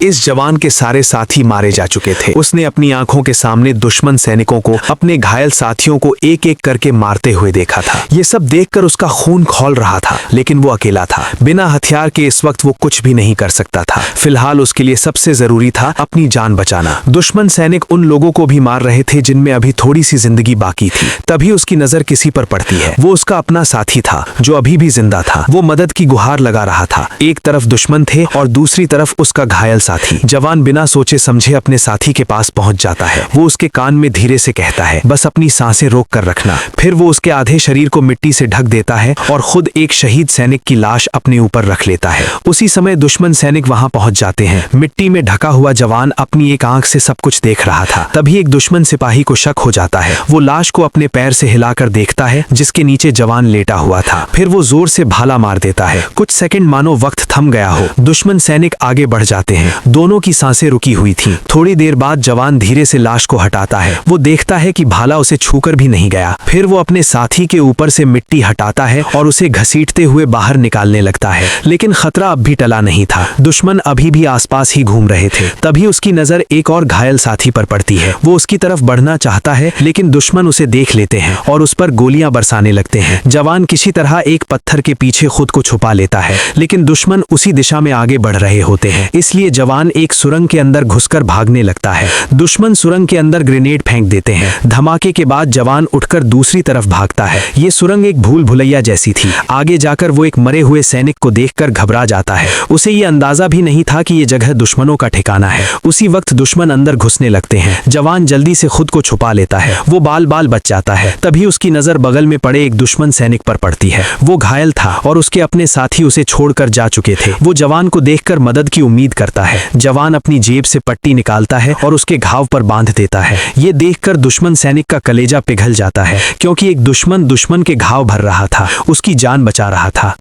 इस जवान के सारे साथी मारे जा चुके थे। उसने अपनी आंखों के सामने दुश्मन सैनिकों को, अपने घायल साथियों को एक एक करके मारते हुए देखा था। ये सब देखकर उसका खून खौल रहा था, लेकिन वो अकेला था। बिना हथियार के इस वक्त वो कुछ भी नहीं कर सकता था। फिलहाल उसके लिए सबसे जरूरी था अपनी जान बचाना। दुश्मन सैनिक उन लोगों को भी मार रहे थे जिनमें अभी थोड़ी सी जिंदगी बाकी थी। तभी उसकी नजर किसी पर पड़ती है। वो उसका अपना साथी था जो अभी भी जिंदा था। वो मदद की गुहार लगा रहा था। एक तरफ दुश्मन थे और दूसरी तरफ उसका घायल साथी। जवान बिना सोचे समझे अपने साथी के पास पहुंच जाता है। वो उसके कान में धीरे से कहता है, बस अपनी सांसें रोक कर रखना। फिर वो उसके आधे शरीर को मिट्टी से ढक देता है और खुद एक शहीद सैनिक की लाश अपने ऊपर रख लेता है। उसी समय दुश्मन सैनिक वहां पहुंच जाते हैं। मिट्टी में ढका हुआ जवान अपनी एक आंख से सब कुछ देख रहा था। तभी एक दुश्मन सिपाही को शक हो जाता है। वो लाश को अपने पैर से हिलाकर देखता है जिसके नीचे जवान लेटा हुआ था। फिर वो जोर से भाला मार देता है। कुछ सेकंड मानो वक्त थम गया हो। दुश्मन सैनिक आगे बढ़ जाते हैं। दोनों की सांसें रुकी हुई थी। थोड़ी देर बाद जवान धीरे से लाश को हटाता है। वो देखता है कि भाला उसे छूकर भी नहीं गया। फिर वो अपने साथी के ऊपर से मिट्टी हटाता है और उसे घसीटते हुए बाहर निकालने लगता है। लेकिन खतरा अब भी टला नहीं था। दुश्मन अभी भी आसपास ही घूम रहे थे। तभी उसकी नजर एक और घायल साथी पर पड़ती है। वो उसकी तरफ बढ़ना चाहता है, लेकिन दुश्मन उसे देख लेते हैं और उस पर गोलियां बरसाने लगते हैं। जवान किसी तरह एक पत्थर के पीछे खुद को छुपा लेता है, लेकिन दुश्मन उसी दिशा में आगे बढ़ रहे होते हैं। इसलिए जवान एक सुरंग के अंदर घुसकर भागने लगता है। दुश्मन सुरंग के अंदर ग्रेनेड फेंक देते हैं। धमाके के बाद जवान उठकर दूसरी तरफ भागता है। ये सुरंग एक भूल भुलैया जैसी थी। आगे जाकर वो एक मरे हुए सैनिक को देखकर घबरा जाता है। उसे ये अंदाजा भी नहीं था कि ये जगह दुश्मनों का ठिकाना है। उसी वक्त दुश्मन अंदर घुसने लगते हैं। जवान जल्दी से खुद को छुपा लेता है। वो बाल बाल बच जाता है। तभी उसकी नजर बगल में पड़े एक दुश्मन सैनिक पर पड़ती है। वो घायल था और उसके अपने साथी उसे छोड़कर जा चुके थे। वो जवान को देखकर मदद की उम्मीद करता है। जवान अपनी जेब से पट्टी निकालता है और उसके घाव पर बांध देता है। ये देखकर दुश्मन सैनिक का कलेजा पिघल जाता है, क्योंकि एक दुश्मन के घाव भर रहा था, उसकी जान बचा रहा था।